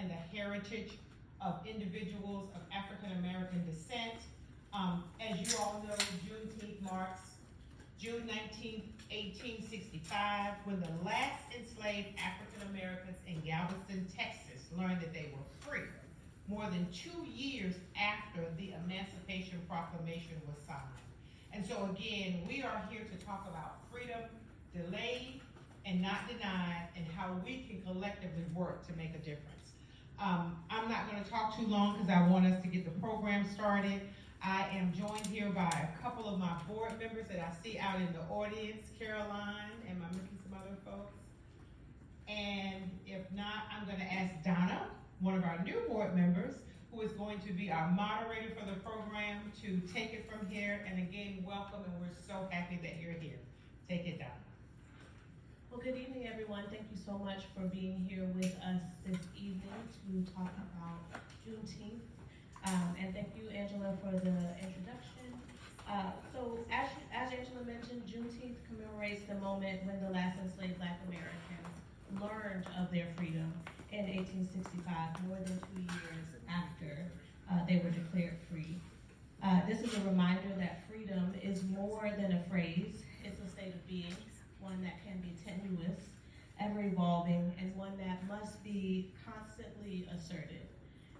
and the heritage of individuals of African American descent. As you all know, Juneteenth marks June 19th, 1865, when the last enslaved African Americans in Galveston, Texas learned that they were free, more than 2 years after the Emancipation Proclamation was signed. And so again, we are here to talk about freedom, delayed and not denied, and how we can collectively work to make a difference. I'm not going to talk too long because I want us to get the program started. I am joined here by a couple of my board members that I see out in the audience, Caroline, am I missing some other folks? And if not, I'm going to ask Donna, one of our new board members, who is going to be our moderator for the program, to take it from here. And again, welcome, and we're so happy that you're here. Take it, Donna. Well, good evening, everyone. Thank you so much for being here with us this evening to talk about Juneteenth. And thank you, Angela, for the introduction. So as Angela mentioned, Juneteenth commemorates the moment when the last enslaved Black Americans learned of their freedom in 1865, more than 2 years after they were declared free. This is a reminder that freedom is more than a phrase. It's a state of being, one that can be tenuous, ever evolving, and one that must be constantly asserted.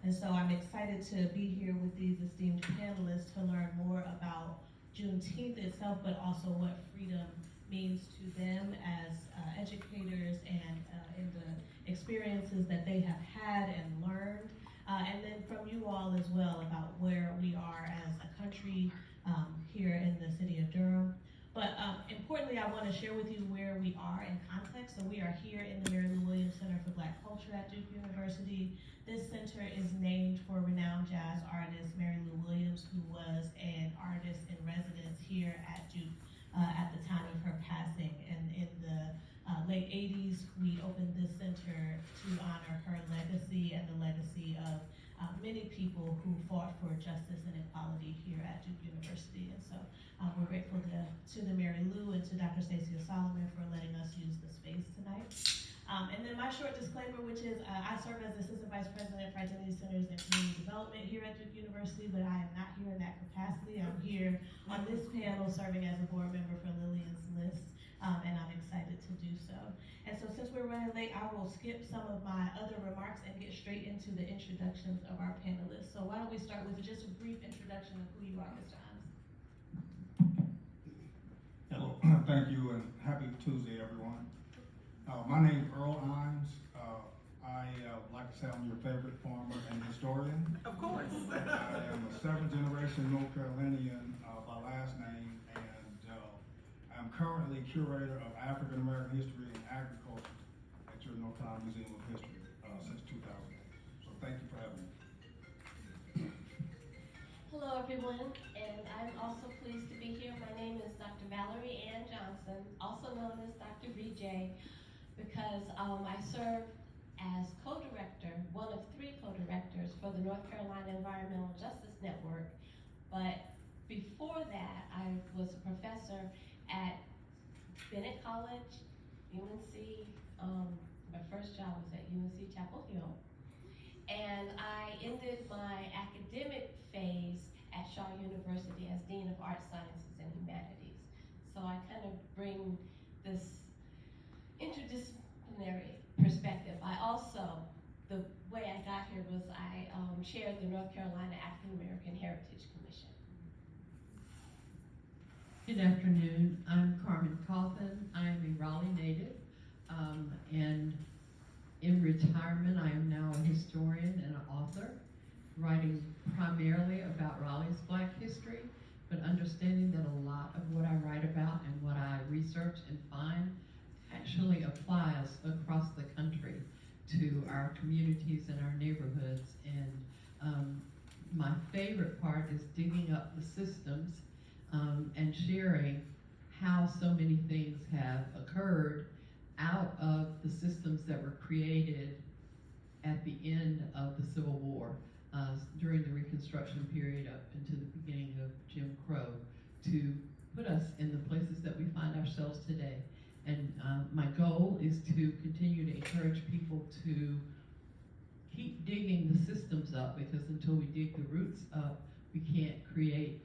And so I'm excited to be here with these esteemed panelists to learn more about Juneteenth itself, but also what freedom means to them as educators and in the experiences that they have had and learned. And then from you all as well about where we are as a country here in the city of Durham. But importantly, I want to share with you where we are in context. So we are here in the Mary Lou Williams Center for Black Culture at Duke University. This center is named for renowned jazz artist Mary Lou Williams, who was an artist in residence here at Duke at the time of her passing. And in the late 80s, we opened this center to honor her legacy and the legacy of many people who fought for justice and equality here at Duke University. And so we're grateful to the Mary Lou and to Dr. Stacia Solomon for letting us use the space tonight. And then my short disclaimer, which is I serve as Assistant Vice President for Identity Centers and Community Development here at Duke University, but I am not here in that capacity. I'm here on this panel serving as a board member for Lillian's List, and I'm excited to do so. And so since we're running late, I will skip some of my other remarks and get straight into the introductions of our panelists. So why don't we start with just a brief introduction of who you are, Mr. Ijames. Hello, thank you, and happy Tuesday, everyone. My name is Earl Ijames. I like to say I'm your favorite farmer and historian. Of course. I am a seventh-generation North Carolinian by last name, and I'm currently curator of African American History and Agriculture at your North Carolina Museum of History since 2008. So thank you for having me. Hello everyone, and I'm also pleased to be here. My name is Dr. Valerie Ann Johnson, also known as Dr. BJ, because I serve as co-director, one of 3 co-directors for the North Carolina Environmental Justice Network. But before that, I was a professor at Bennett College, UNC. My first job was at UNC Chapel Hill. And I ended my academic phase at Shaw University as Dean of Arts, Sciences, and Humanities. So I kind of bring this interdisciplinary perspective. I also, the way I got here was I chaired the North Carolina African American Heritage Commission. Good afternoon. I'm Carmen Cauthen. I am a Raleigh native, and in retirement, I am now a historian and an author, writing primarily about Raleigh's Black history, but understanding that a lot of what I write about and what I research and find actually applies across the country to our communities and our neighborhoods. And my favorite part is digging up the systems and sharing how so many things have occurred out of the systems that were created at the end of the Civil War, during the Reconstruction period up into the beginning of Jim Crow, to put us in the places that we find ourselves today. And my goal is to continue to encourage people to keep digging the systems up, because until we dig the roots up, we can't create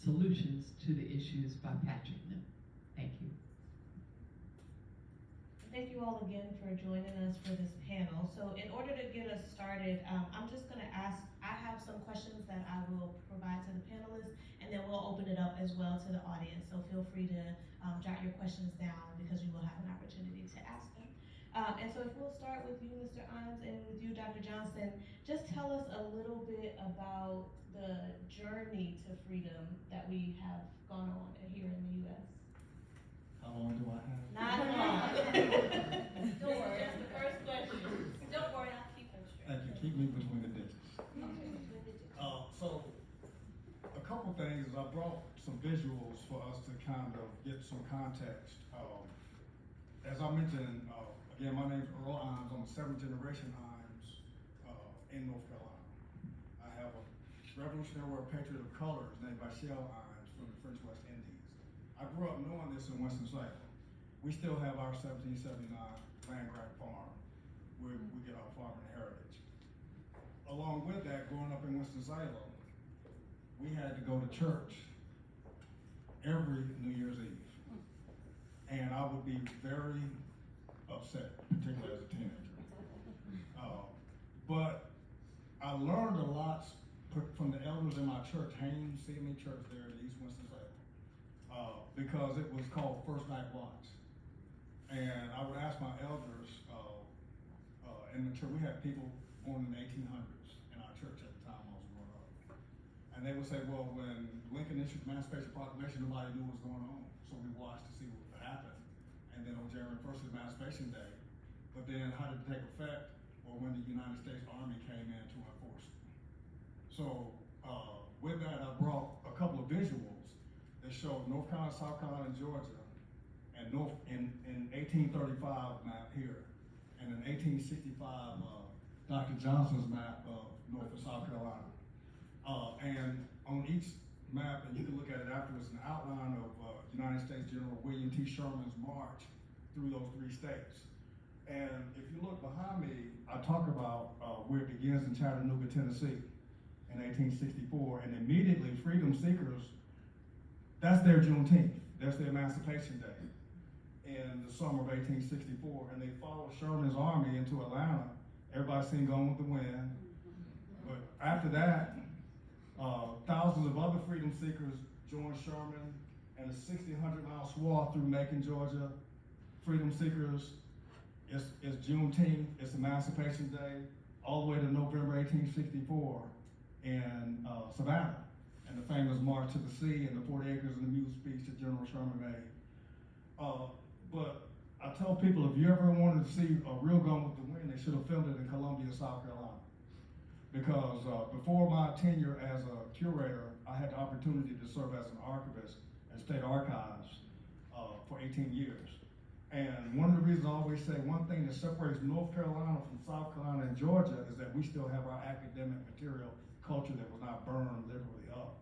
solutions to the issues by patching them. Thank you. Thank you all again for joining us for this panel. So in order to get us started, I'm just gonna ask, I have some questions that I will provide to the panelists, and then we'll open it up as well to the audience. So feel free to jot your questions down, because you will have an opportunity to ask them. And so if we'll start with you, Mr. Ijames, and with you, Dr. Johnson, just tell us a little bit about the journey to freedom that we have gone on here in the U.S. How long do I have? Not long. Don't worry, that's the first question. Don't worry, I'll keep them straight. Thank you. Keep me between the digits. Okay. So, a couple things is I brought some visuals for us to kind of get some context. As I mentioned, again, my name is Earl Ijames. I'm a seventh generation Ijames in North Carolina. I have a Revolutionary War patriot of colors named Michelle Ijames from the French West Indies. I grew up knowing this in Winston-Salem. We still have our 1779 land grant farm where we get our farming heritage. Along with that, growing up in Winston-Salem, we had to go to church every New Year's Eve. And I would be very upset, particularly as a teenager. But I learned a lot from the elders in my church, Haynes CME Church there in East Winston-Salem, because it was called First Night Watch. And I would ask my elders in the church, we had people born in the 1800s in our church at the time I was growing up. And they would say, well, when Lincoln issued the Emancipation Proclamation, nobody knew what was going on. So we watched to see what would happen. And then on January 1st, Emancipation Day. But then how did it take effect? Or when the United States Army came in to enforce it. So with that, I brought a couple of visuals that showed North Carolina, South Carolina, and Georgia, and in 1835 map here, and in 1865 Dr. Johnson's map of North and South Carolina. And on each map, and you can look at it afterwards, an outline of United States General William T. Sherman's march through those three states. And if you look behind me, I talk about where it begins in Chattanooga, Tennessee in 1864, and immediately freedom seekers, that's their Juneteenth, that's their Emancipation Day in the summer of 1864, and they followed Sherman's army into Atlanta. Everybody seen Gone with the Wind. But after that, thousands of other freedom seekers joined Sherman, and a 1,600-mile swath through Macon, Georgia. Freedom seekers, it's Juneteenth, it's Emancipation Day, all the way to November 1864 in Savannah, and the famous March to the Sea and the 40 acres and the mule speech that General Sherman made. But I tell people, if you ever wanted to see a real Gone with the Wind, they should have filmed it in Columbia, South Carolina. Because before my tenure as a curator, I had the opportunity to serve as an archivist at State Archives for 18 years. And one of the reasons I always say one thing that separates North Carolina from South Carolina and Georgia is that we still have our academic material culture that was not burned literally up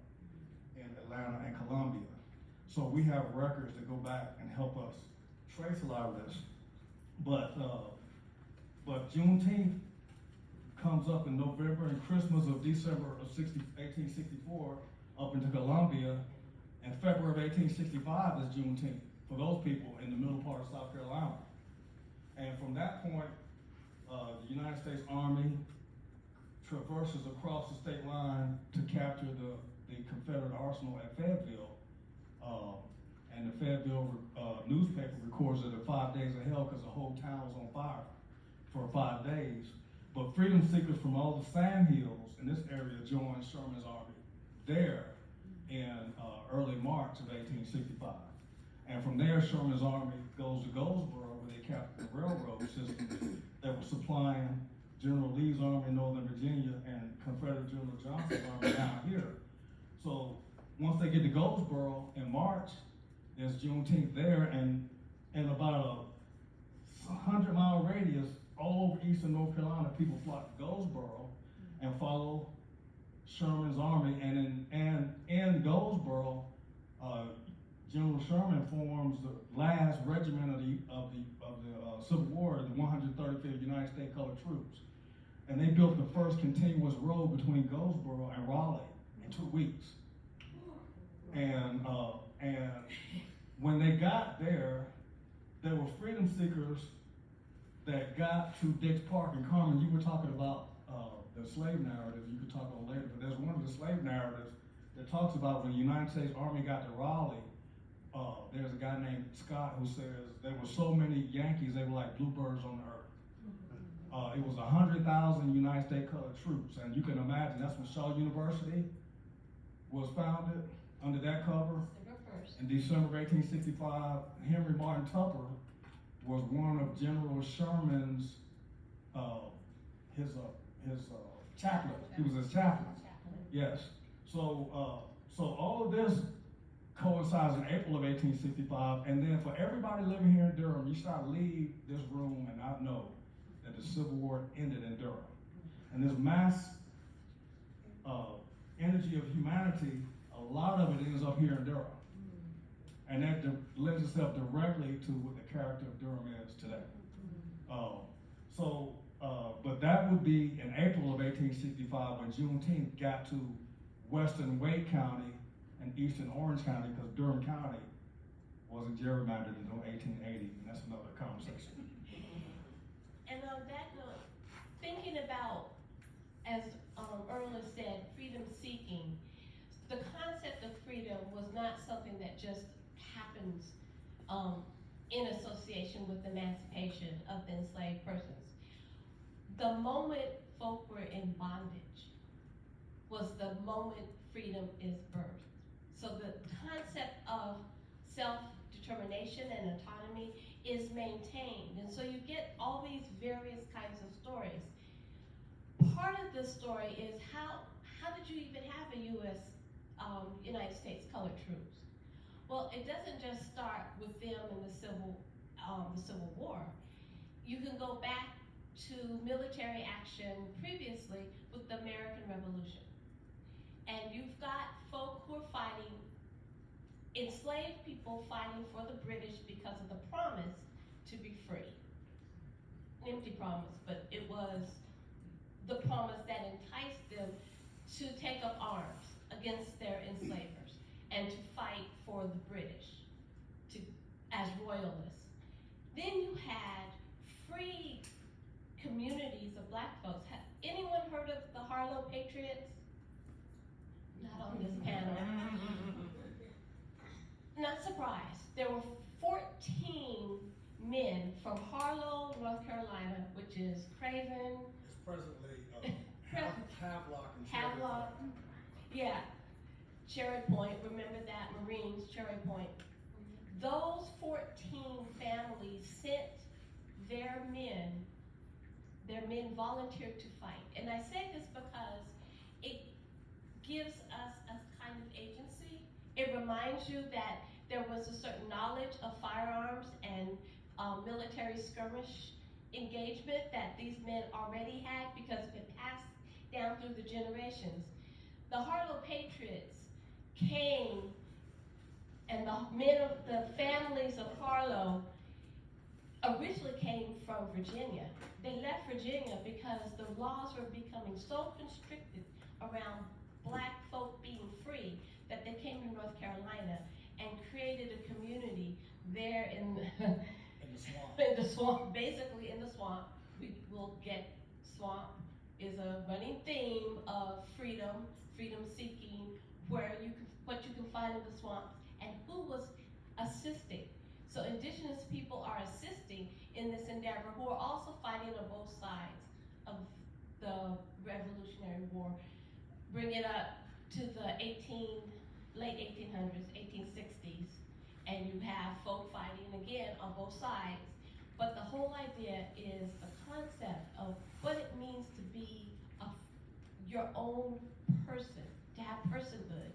in Atlanta and Columbia. So we have records that go back and help us trace a lot of this. But Juneteenth comes up in November, and Christmas of December of 1864 up into Columbia, and February of 1865 is Juneteenth for those people in the middle part of South Carolina. And from that point, the United States Army traverses across the state line to capture the Confederate arsenal at Fayetteville. And the Fayetteville newspaper records it at 5 days of hell because the whole town was on fire for 5 days. But freedom seekers from all the sand hills in this area joined Sherman's army there in early March of 1865. And from there, Sherman's army goes to Goldsboro, where they captured the railroad system that was supplying General Lee's army in Northern Virginia and Confederate General Johnson's army down here. So once they get to Goldsboro in March, there's Juneteenth there, and in about a 100-mile radius, all over eastern North Carolina, people flock to Goldsboro and follow Sherman's army. And in Goldsboro, General Sherman forms the last regiment of the Civil War, the 135th United States Colored Troops. and they built the first continuous road between Goldsboro and Raleigh in 2 weeks. And when they got there were freedom seekers that got to Dix Park. And Carmen, you were talking about the slave narrative. You could talk about later, but there's one of the slave narratives that talks about when the United States Army got to Raleigh. There's a guy named Scott who says there were so many Yankees, they were like bluebirds on the earth. It was 100,000 United States colored troops, and you can imagine that's when Shaw University was founded under that cover. In December of 1865, Henry Martin Tupper was one of General Sherman's chaplain. He was his chaplain. Yes. So all of this coincides in April of 1865, and then for everybody living here in Durham, you start to leave this room and not know that the Civil War ended in Durham. And this mass energy of humanity, a lot of it ends up here in Durham. And that lends itself directly to what the character of Durham is today. But that would be in April of 1865 when Juneteenth got to western Wake County and eastern Orange County, because Durham County wasn't gerrymandered until 1880, and that's another conversation. And on that note, thinking about, as Earl has said, freedom seeking, the concept of freedom was not something that just happens in association with emancipation of the enslaved persons. The moment folk were in bondage was the moment freedom is birthed. So the concept of self-determination and autonomy is maintained. And so you get all these various kinds of stories. Part of the story is how did you even have a United States colored troops? Well, it doesn't just start with them in the Civil War. You can go back to military action previously with the American Revolution. And you've got folk who are fighting, enslaved people fighting for the British because of the promise to be free. An empty promise, but it was the promise that enticed them to take up arms against their enslavers and to fight for the British as royalists. Then you had free communities of black folks. Have anyone heard of the Harlow Patriots? Not on this panel. Not surprised. There were 14 men from Harlow, North Carolina, which is Craven. It's presently Havelock and Havelock. Yeah. Cherry Point, remember that, Marines, Cherry Point. Those 14 families sent their men volunteered to fight. And I say this because it gives us a kind of agency. It reminds you that there was a certain knowledge of firearms and military skirmish engagement that these men already had because it passed down through the generations. The Harlow Patriots came, and the families of Harlow originally came from Virginia. They left Virginia because the laws were becoming so constricted around black folk being free that they came to North Carolina and created a community there in the swamp. In the swamp, basically in the swamp. We will get swamp is a running theme of freedom seeking, what you can find in the swamps, and who was assisting. So indigenous people are assisting in this endeavor, who are also fighting on both sides of the Revolutionary War. Bring it up to the late 1800s, 1860s, and you have folk fighting again on both sides. But the whole idea is the concept of what it means to be your own person, to have personhood,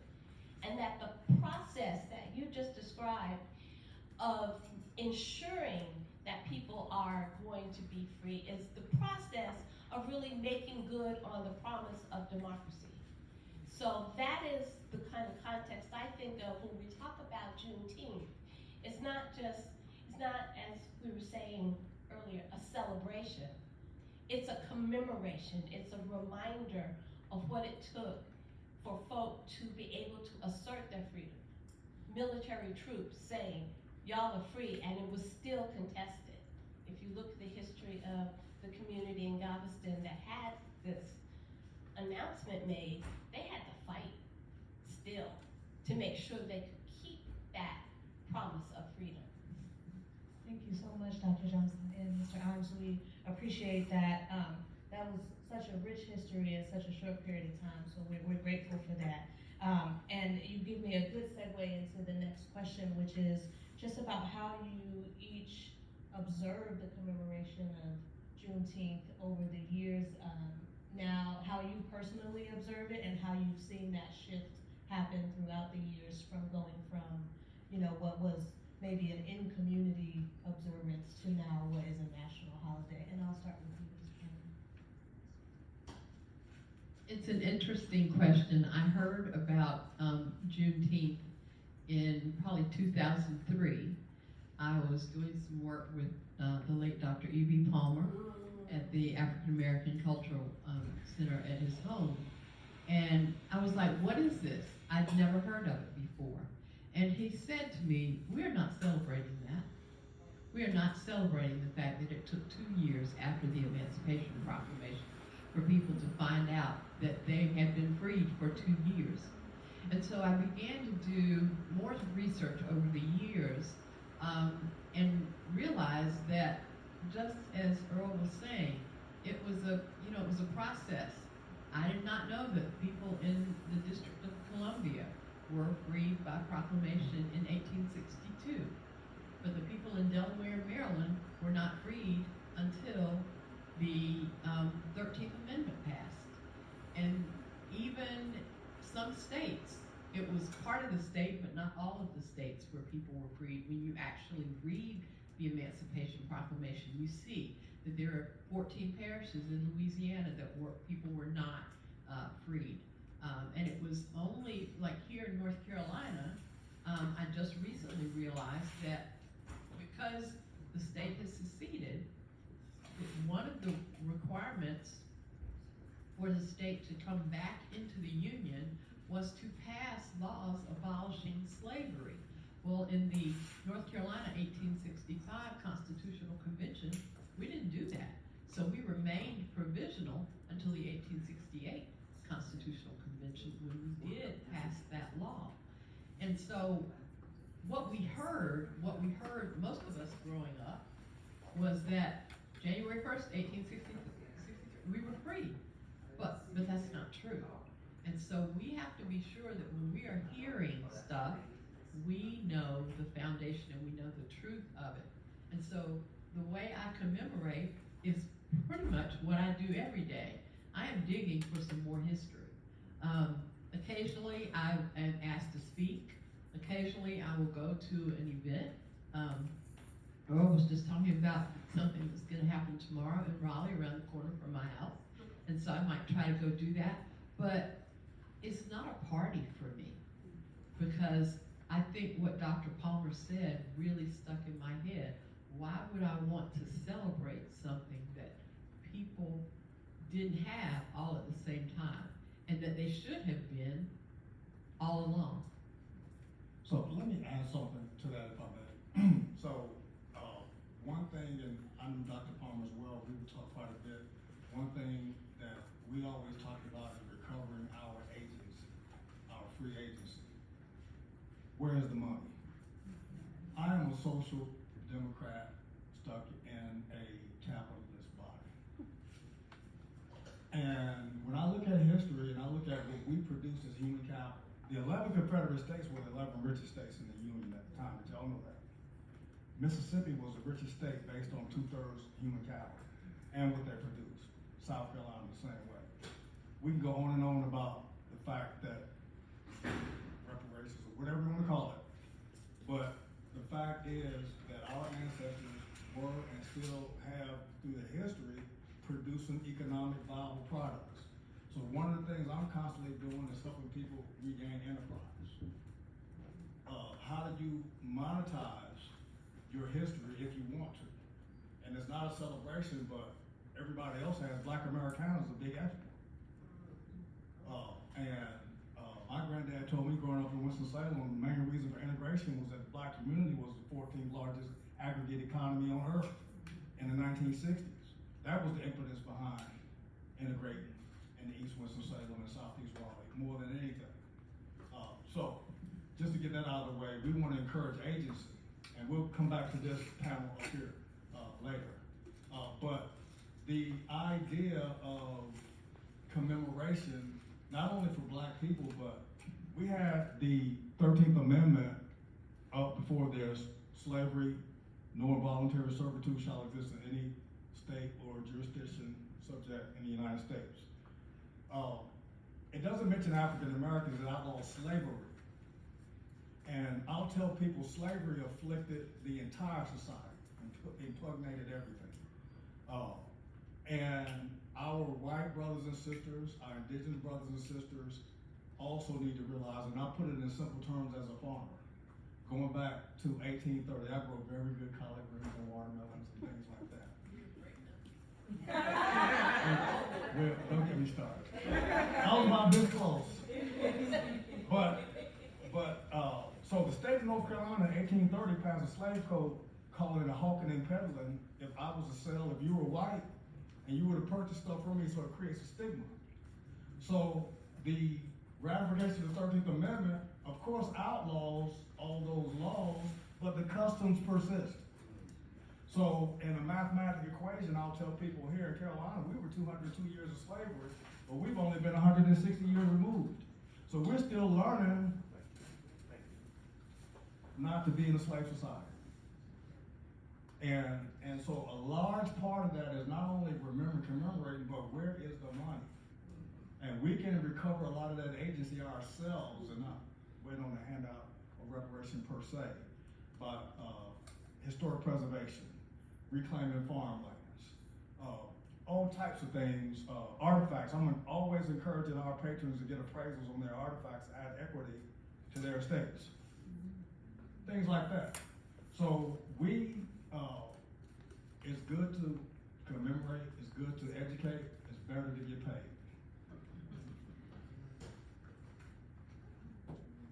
and that the process that you just described of ensuring that people are going to be free is the process of really making good on the promise of democracy. So that is the kind of context I think of when we talk about Juneteenth. It's not, as we were saying earlier, a celebration. It's a commemoration. It's a reminder of what it took for folk to be able to assert their freedom. Military troops saying, y'all are free, and it was still contested. If you look at the history of the community in Galveston that had this announcement made, they had to fight still to make sure they could keep that promise of freedom. Thank you so much, Dr. Johnson and Mr. Ijames. We appreciate that. That was such a rich history in such a short period of time, so we're grateful for that. And you give me a good segue into the next question, which is just about how you each observe the commemoration of Juneteenth over the years. Now, how you personally observe it and how you've seen that shift happen throughout the years from going from, you know, what was maybe an in-community observance to now what is a national holiday. And I'll start with you, Ms. Cameron. It's an interesting question. I heard about Juneteenth in probably 2003. I was doing some work with the late Dr. E.B. Palmer at the African American Cultural Center at his home. And I was like, what is this? I'd never heard of it before. And he said to me, we're not celebrating that. We are not celebrating the fact that it took 2 years after the Emancipation Proclamation for people to find out that they had been freed for 2 years. And so I began to do more research over the years and realized that, just as Earl was saying, it was a process. I did not know that people in the District of Columbia were freed by proclamation in 1862. But the people in Delaware and Maryland were not freed until the 13th Amendment passed. And even some states, it was part of the state, but not all of the states where people were freed. When you actually read the Emancipation Proclamation, you see that there are 14 parishes in Louisiana that people were not freed. And it was only, like here in North Carolina, I just recently realized that because the state has seceded, one of the requirements for the state to come back into the Union was to pass laws abolishing slavery. Well, in the North Carolina 1865 Constitutional Convention, we didn't do that. So we remained provisional until the 1868 Constitutional Convention, when we did pass that law. And so what we heard, most of us growing up, was that January 1st, 1863, we were free. But that's not true. And so we have to be sure that when we are hearing stuff, we know the foundation and we know the truth of it. And so the way I commemorate is pretty much what I do every day. I am digging for some more history. Occasionally I am asked to speak. Occasionally I will go to an event. Earl was just talking about something that's going to happen tomorrow in Raleigh, around the corner from my house. And so I might try to go do that. But it's not a party for me, because I think what Dr. Palmer said really stuck in my head. Why would I want to celebrate something that people didn't have all at the same time, and that they should have been all along? So let me add something to that, if I may. So one thing, and I knew Dr. Palmer as well, we would talk quite a bit. One thing that we always talked about is recovering our agency, our free agency. Where is the money? I am a social democrat stuck in a capitalist body. And when I look at history and I look at what we produce as human capital, the 11 Confederate states were the 11 richest states in the Union at the time, did y'all know that? Mississippi was the richest state based on 2/3 human capital and what they produced. South Carolina the same way. We can go on and on about the fact that reparations, or whatever you want to call it, but the fact is that our ancestors were and still have, through their history, producing economic viable products. So one of the things I'm constantly doing is helping people regain enterprise. How do you monetize your history if you want to? And it's not a celebration, but everybody else has, Black Americana is a big export. My granddad told me growing up in Winston-Salem, the main reason for integration was that the black community was the 14th largest aggregate economy on earth in the 1960s. That was the impetus behind integrating in the East Winston-Salem and Southeast Raleigh more than anything. So, just to get that out of the way, we want to encourage agency, and we'll come back to this panel up here later. But the idea of commemoration, not only for black people, but we had the 13th Amendment up before there's slavery, no involuntary servitude shall exist in any state or jurisdiction subject in the United States. It doesn't mention African Americans that outlawed slavery. And I'll tell people slavery afflicted the entire society and impregnated everything. And our white brothers and sisters, our indigenous brothers and sisters also need to realize, and I'll put it in simple terms as a farmer. Going back to 1830, I grow very good collard greens and watermelons and things like that. Well, don't get me started. I was about this close. So the state of North Carolina in 1830 passed a slave code calling it a hawking and peddling. If I was to sell, if you were white, and you were to purchase stuff from me, so it creates a stigma. So the ratification of the 13th Amendment, of course, outlaws all those laws, but the customs persist. So in a mathematical equation, I'll tell people here in Carolina, we were 202 years of slavery, but we've only been 160 years removed. So we're still learning not to be in a slave society. And so a large part of that is not only commemorating, but where is the money? And we can recover a lot of that agency ourselves and not wait on the handout of reparation per se, but historic preservation, reclaiming farmlands, all types of things, artifacts. I'm always encouraging our patrons to get appraisals on their artifacts, add equity to their estates. Things like that. So it's good to commemorate, it's good to educate, it's better to get paid.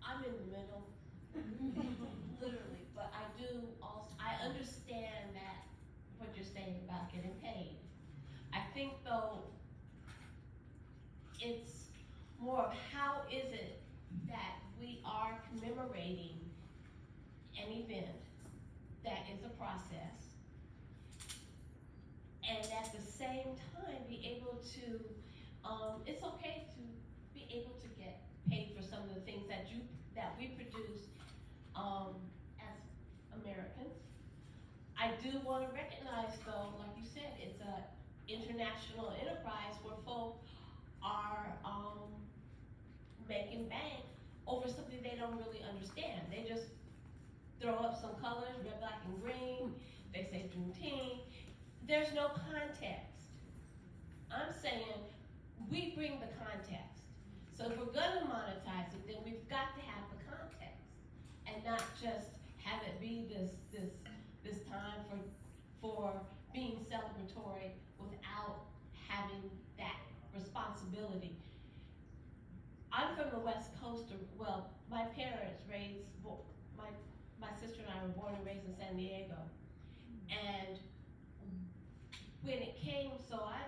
I'm in the middle, literally, but I understand that, what you're saying about getting paid. I think though, it's more of how is it that we are commemorating an event that is a process, and at the same time be able to, it's okay to be able to get paid for some of the things that we produce as Americans. I do want to recognize though, like you said, it's a international enterprise where folk are making bank over something they don't really understand. They just throw up some colors, red, black, and green. They say Juneteenth. There's no context. I'm saying we bring the context. So if we're gonna monetize it, then we've got to have the context and not just have it be this time for being celebratory without having that responsibility. I'm from the West Coast. Well, my parents my sister and I were born and raised in San Diego. And when it came, so I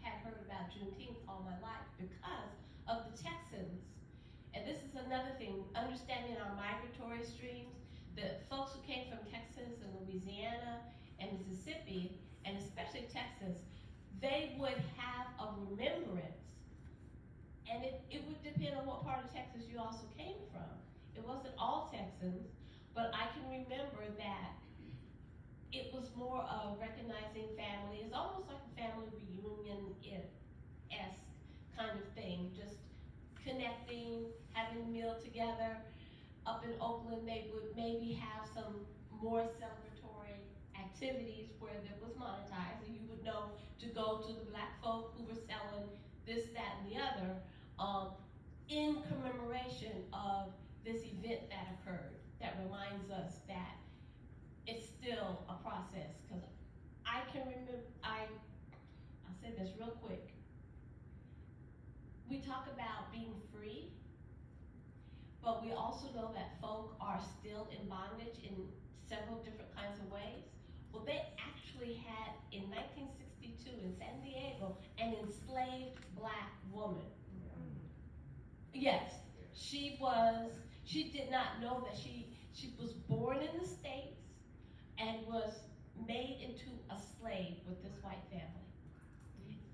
had heard about Juneteenth all my life because of the Texans. And this is another thing, understanding our migratory streams. The folks who came from Texas and Louisiana and Mississippi, and especially Texas, they would have a remembrance. And it would depend on what part of Texas you also came from. It wasn't all Texans, but I can remember that it was more of recognizing family. It's almost like a family reunion-esque kind of thing, just connecting, having a meal together. Up in Oakland, they would maybe have some more celebratory activities where it was monetized, and you would know to go to the black folk who were selling this, that, and the other, in commemoration of this event that occurred, that reminds us that it's still a process. Because I can remember, say this real quick. We talk about being free, but we also know that folk are still in bondage in several different kinds of ways. Well, they actually had, in 1962 in San Diego, an enslaved black woman. Yes, she did not know that she was born in the States and was made into a slave with this white family.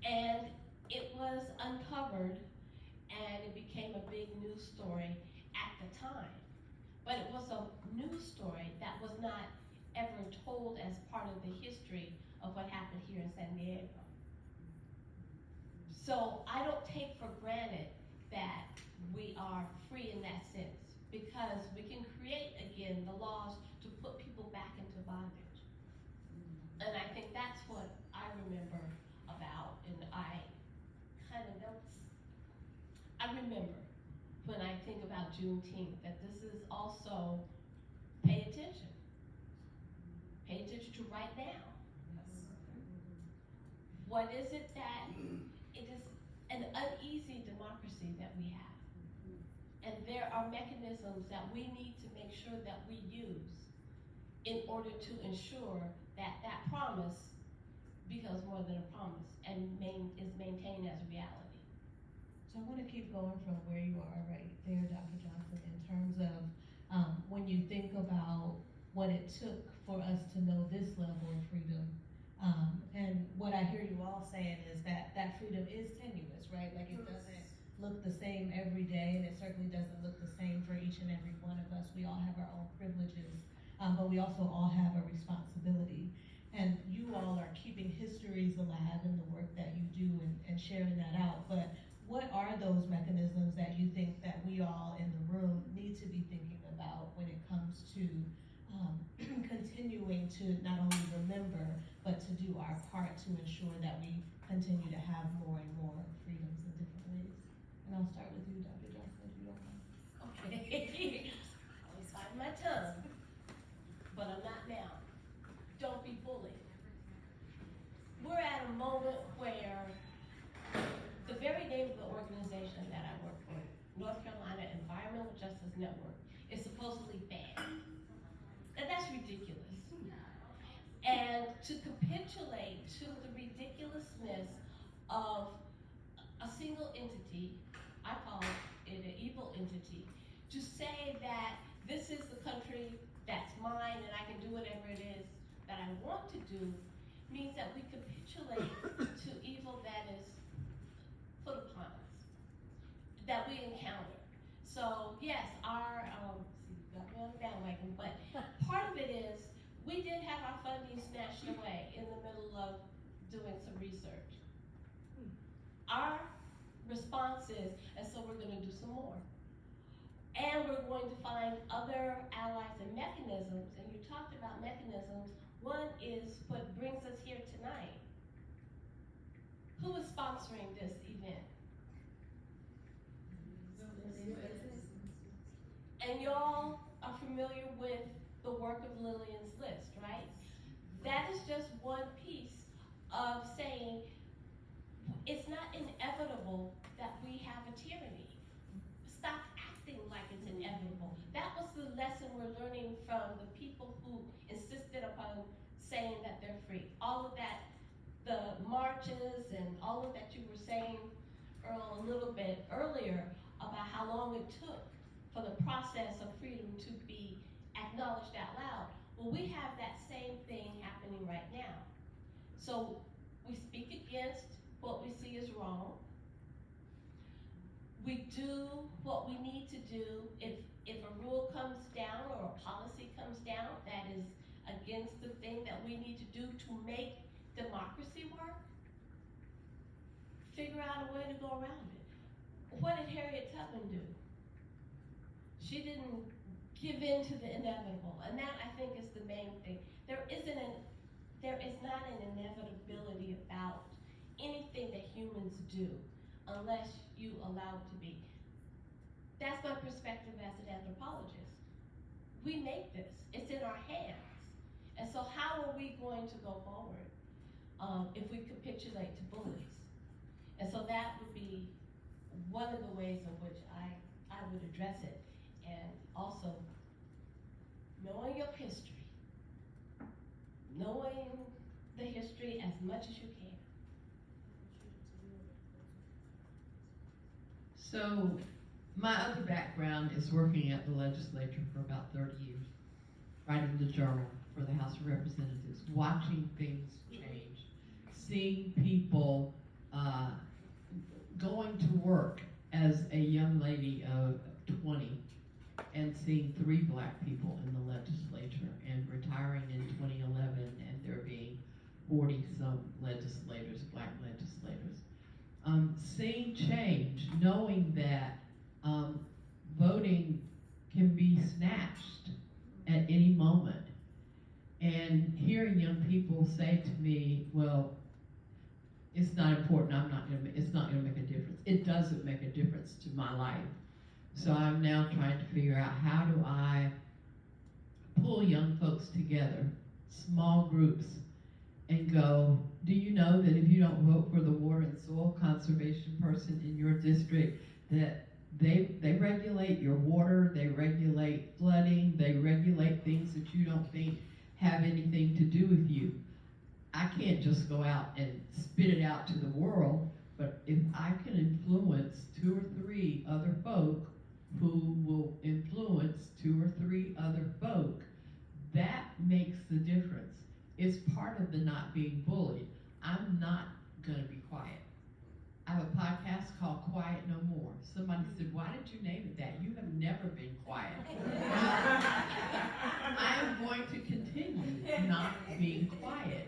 And it was uncovered and it became a big news story at the time. But it was a news story that was not ever told as part of the history of what happened here in San Diego. So I don't take for granted that we are free in that sense, because we can create again the laws to put people back into bondage. And I think that's what I remember about, and I kind of notice. I remember when I think about Juneteenth that this is also pay attention. Pay attention to right now. What is it that it is an uneasy democracy that we have? And there are mechanisms that we need to make sure that we use in order to ensure that that promise becomes more than a promise and is maintained as a reality. So I want to keep going from where you are right there, Dr. Johnson, in terms of when you think about what it took for us to know this level of freedom. And what I hear you all saying is that that freedom is tenuous, right? Like it doesn't look the same every day, and it certainly doesn't look the same for each and every one of us. We all have our own privileges, but we also all have a responsibility. And you all are keeping histories alive in the work that you do and sharing that out. But what are those mechanisms that you think that we all in the room need to be thinking about when it comes to continuing to not only remember, but to do our part to ensure that we continue to have more and more freedoms in different ways? And I'll start with you, Dr. Johnson, if you don't mind. Okay. I was biting my tongue, but I'm not now. Don't be bullied. We're at a moment where the very name of the organization that I work for, North Carolina Environmental Justice Network, is supposedly banned. And that's ridiculous. And to capitulate to the ridiculousness of a single entity, I call it an evil entity, to say that this is the country that's mine and I can do whatever it is that I want to do, means that we capitulate to evil that is put upon us, that we encounter. So yes, our, see, you got me on the bandwagon, but part of it is, we did have our funding snatched away in the middle of doing some research. Our response is, and so we're gonna do some more. And we're going to find other allies and mechanisms, and you talked about mechanisms. One is what brings us here tonight. Who is sponsoring this event? And y'all are familiar with the work of Lillian's List, right? That is just one piece of saying it's not inevitable that we have a tyranny. Stop acting like it's inevitable. That was the lesson we're learning from the people who insisted upon saying that they're free. All of that, the marches and all of that you were saying, Earl, a little bit earlier about how long it took for the process of freedom to be acknowledged out loud. Well, we have that same thing happening right now. So we speak against what we see as wrong. We do what we need to do. If a rule comes down or a policy comes down that is against the thing that we need to do to make democracy work, figure out a way to go around it. What did Harriet Tubman do? She didn't give in to the inevitable, and that I think is the main thing. There is not an inevitability about anything that humans do unless you allow it to be. That's my perspective as an anthropologist. We make this, it's in our hands. And so how are we going to go forward? if we capitulate to bullies. And so that would be one of the ways in which I would address it. And also, knowing your history, knowing the history as much as you can. So, my other background is working at the legislature for about 30 years, writing the journal for the House of Representatives, watching things change, seeing people going to work as a young lady of 20 and seeing 3 black people in the legislature and retiring in 2011 and there being 40-some legislators, black legislators. Seeing change, knowing that voting can be snatched at any moment, and hearing young people say to me, well, it's not important, it's not gonna make a difference. It doesn't make a difference to my life. So I'm now trying to figure out, how do I pull young folks together, small groups, and go, do you know that if you don't vote for the water and soil conservation person in your district, that they regulate your water, they regulate flooding, they regulate things that you don't think have anything to do with you. I can't just go out and spit it out to the world, but if I can influence 2 or 3 other folk who will influence 2 or 3 other folk, that makes the difference. It's part of the not being bullied. I'm not gonna be quiet. I have a podcast called Quiet No More. Somebody said, why did you name it that? You have never been quiet. I am going to continue not being quiet.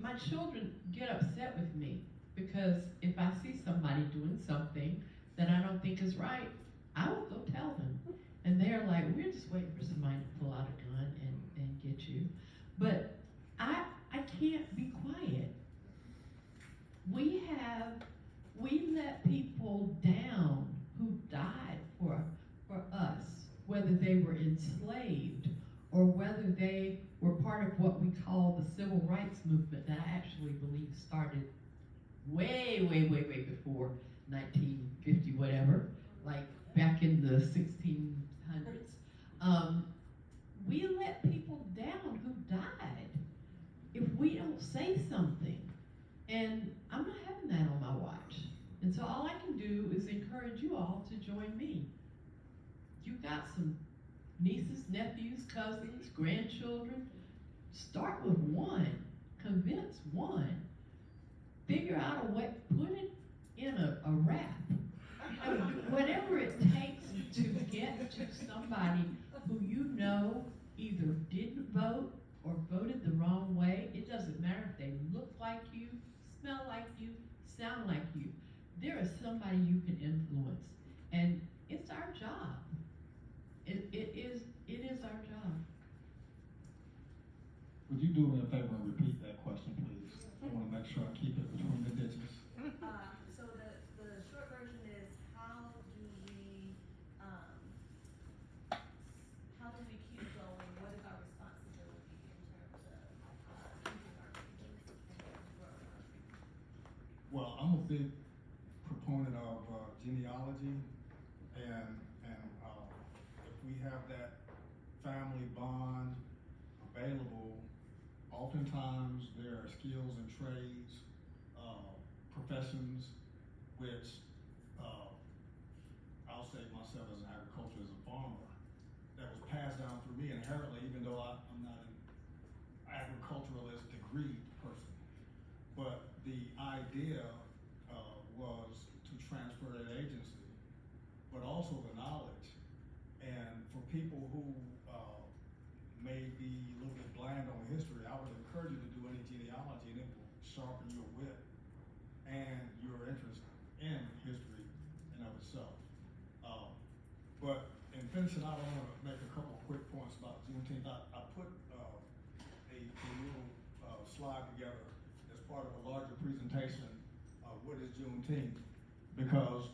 My children get upset with me because if I see somebody doing something that I don't think is right, I will go tell them. And they're like, we're just waiting for somebody to pull out a gun and get you. But I can't be quiet. We let people down who died for us, whether they were enslaved or whether they were part of what we call the civil rights movement that I actually believe started way before 1950, whatever, like back in the 1600s. We let people down who died if we don't say something. And I'm not having that on my watch. And so all I can do is encourage you all to join me. You've got some nieces, nephews, cousins, grandchildren. Start with one. Convince one. Figure out a way, put it in a wrap. You know, whatever it takes to get to somebody who you know either didn't vote or voted the wrong way. It doesn't matter if they look like you, smell like you, sound like you. There is somebody you can influence, and it's our job. It is our job. Would you do me a favor and repeat that question, please? I want to make sure I keep it between the ditches. So the short version is, how do we keep going? What is our responsibility in terms of keeping our freedoms and growing our freedoms? Well, I'm a big proponent of genealogy, and if we have that family bond available, oftentimes there are skills and trades, professions, which I'll say myself as an agriculturalist, as a farmer, that was passed down through me inherently, even though I'm not an agriculturalist degree person. But the idea was to transfer that agency, but also the knowledge. And for people who may be a little bit bland on history, I would encourage you to do any genealogy, and it will sharpen your wit and your interest in history in of itself. But in finishing out, I want to make a couple of quick points about Juneteenth. I put a little slide together as part of a larger presentation of what is Juneteenth, because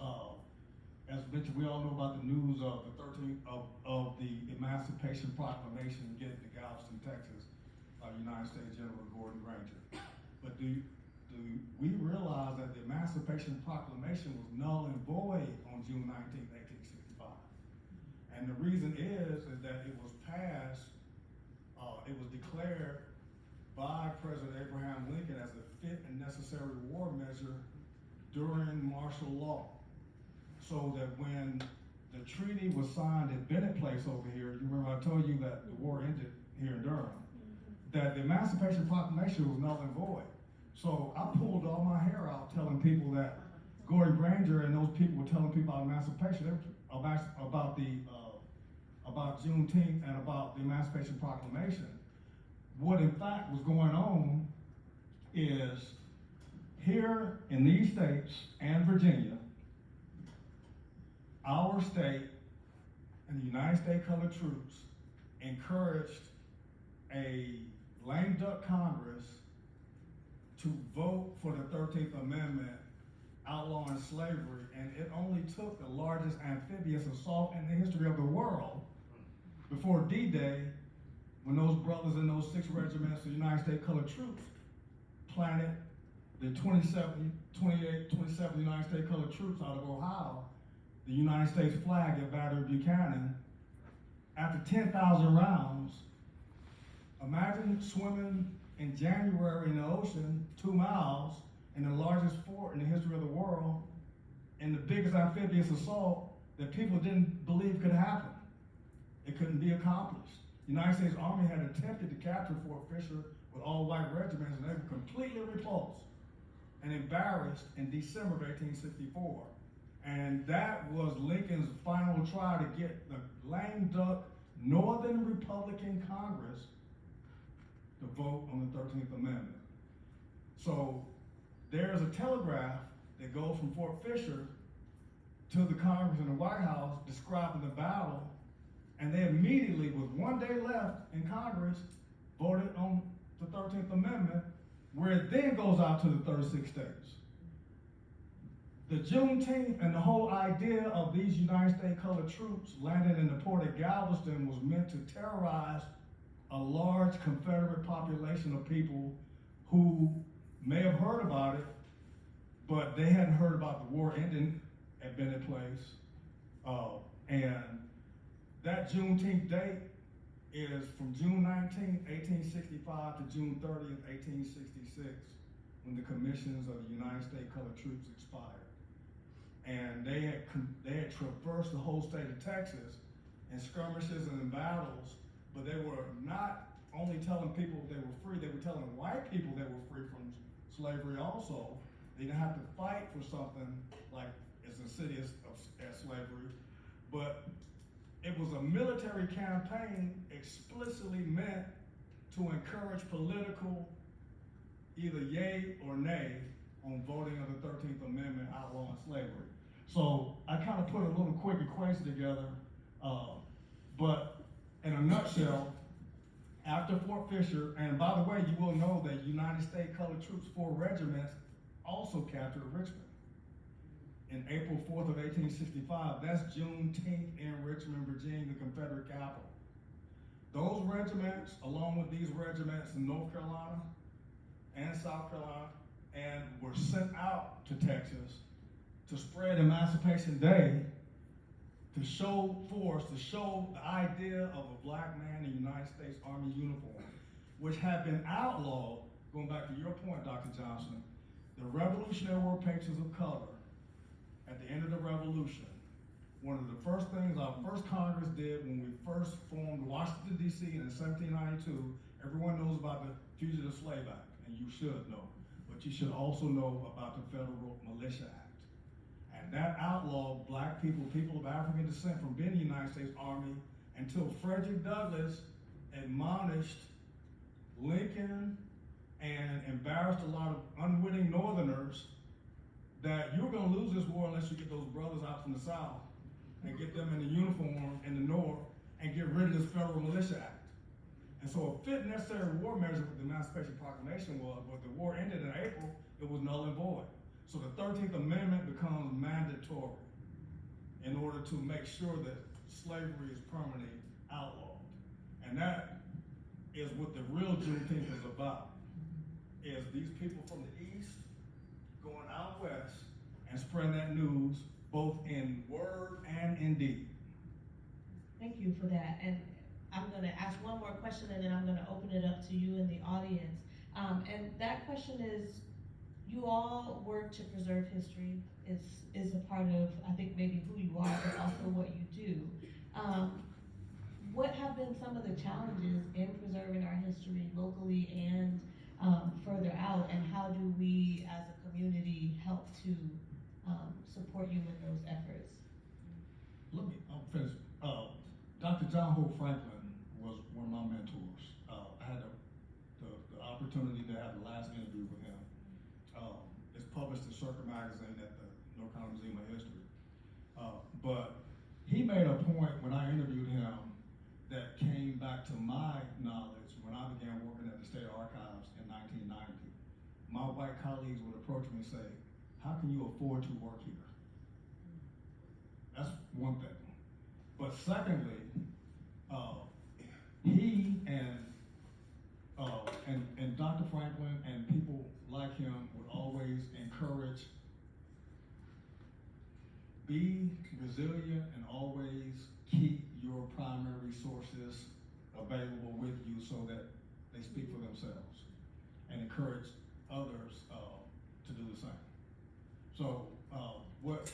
as mentioned, we all know about the news of the 13th of the Emancipation Proclamation getting to Galveston, Texas. United States General Gordon Granger. But do we realize that the Emancipation Proclamation was null and void on June 19, 1865? And the reason is that it was passed, it was declared by President Abraham Lincoln as a fit and necessary war measure during martial law. So that when the treaty was signed at Bennett Place over here, you remember I told you that the war ended here in Durham, that the Emancipation Proclamation was null and void. So I pulled all my hair out telling people that Gordon Granger and those people were telling people about emancipation, about Juneteenth and about the Emancipation Proclamation. What in fact was going on is here in these states and Virginia, our state and the United States Colored Troops encouraged a lame duck Congress to vote for the 13th Amendment outlawing slavery, and it only took the largest amphibious assault in the history of the world before D-Day, when those brothers in those 6 regiments of United States Colored Troops planted the 27 United States Colored Troops out of Ohio, the United States flag at Battery Buchanan. After 10,000 rounds, imagine swimming in January in the ocean 2 miles in the largest fort in the history of the world, and the biggest amphibious assault that people didn't believe could happen. It couldn't be accomplished. The United States Army had attempted to capture Fort Fisher with all white regiments, and they were completely repulsed and embarrassed in December of 1864. And that was Lincoln's final try to get the lame duck Northern Republican Congress to vote on the 13th Amendment. So there's a telegraph that goes from Fort Fisher to the Congress and the White House describing the battle, and they immediately, with 1 day left in Congress, voted on the 13th Amendment, where it then goes out to the 36 states. The Juneteenth and the whole idea of these United States Colored Troops landing in the port of Galveston was meant to terrorize a large Confederate population of people who may have heard about it, but they hadn't heard about the war ending at Bennett Place. And that Juneteenth date is from June 19, 1865 to June 30th, 1866, when the commissions of the United States Colored Troops expired. And they had traversed the whole state of Texas in skirmishes and in battles, but they were not only telling people they were free, they were telling white people they were free from slavery also. They didn't have to fight for something like as insidious as slavery, but it was a military campaign explicitly meant to encourage political either yay or nay on voting of the 13th Amendment outlawing slavery. So I kind of put a little quick equation together, but in a nutshell, after Fort Fisher, and by the way, you will know that United States Colored Troops 4 regiments also captured Richmond. In April 4th of 1865, that's Juneteenth in Richmond, Virginia, the Confederate capital. Those regiments, along with these regiments in North Carolina and South Carolina, and were sent out to Texas to spread Emancipation Day, to show force, to show the idea of a black man in United States Army uniform, which had been outlawed, going back to your point, Dr. Johnson. The Revolutionary War patriots of color, at the end of the Revolution, one of the first things our first Congress did when we first formed Washington, D.C. in 1792, everyone knows about the Fugitive Slave Act, and you should know, but you should also know about the Federal Militia Act. And that outlawed black people, people of African descent from being in the United States Army until Frederick Douglass admonished Lincoln and embarrassed a lot of unwitting Northerners that you're going to lose this war unless you get those brothers out from the South and get them in the uniform in the North and get rid of this Federal Militia Act. And so a fit necessary war measure with the Emancipation Proclamation was, when the war ended in April, it was null and void. So the 13th Amendment becomes mandatory in order to make sure that slavery is permanently outlawed. And that is what the real Juneteenth is about. Is these people from the East going out West and spreading that news both in word and in deed. Thank you for that. And I'm going to ask one more question, and then I'm going to open it up to you in the audience. And that question is, you all work to preserve history. Is a part of, I think, maybe who you are, but also what you do. What have been some of the challenges in preserving our history locally and further out, and how do we as a community help to support you in those efforts? I'll finish. Dr. John Hope Franklin was one of my mentors. I had the opportunity to have the last interview with him. It's published in Circle Magazine at the North Carolina Museum of History. But he made a point when I interviewed him that came back to my knowledge when I began working at the State Archives in 1990. My white colleagues would approach me and say, "How can you afford to work here?" That's one thing. But secondly, he and Dr. Franklin and people like him would always encourage, be resilient and always keep your primary sources available with you so that they speak for themselves, and encourage others to do the same. So what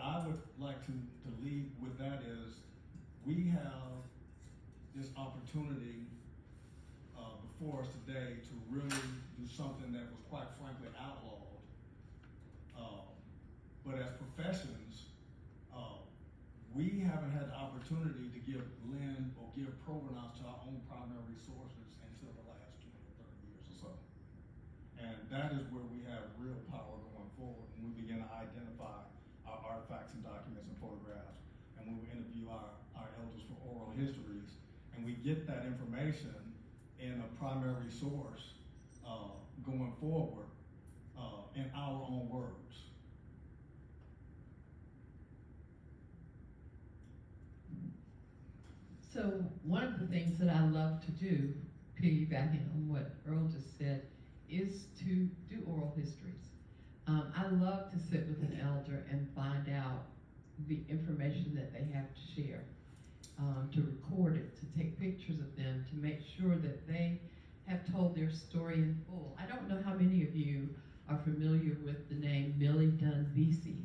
I would like to leave with that is, we have this opportunity before us today to really do something that was quite frankly outlawed. But as professions, we haven't had the opportunity to lend or give provenance to our own primary sources until the last 20 or 30 years or so. And that is where we have real power going forward, when we begin to identify our artifacts and documents and photographs, and when we interview our elders for oral histories, and we get that information in a primary source going forward in our own words. So one of the things that I love to do, piggybacking on what Earl just said, is to do oral histories. I love to sit with an elder and find out the information that they have to share, to record it, to take pictures of them, to make sure that they have told their story in full. I don't know how many of you are familiar with the name Millie Dunn Vesey.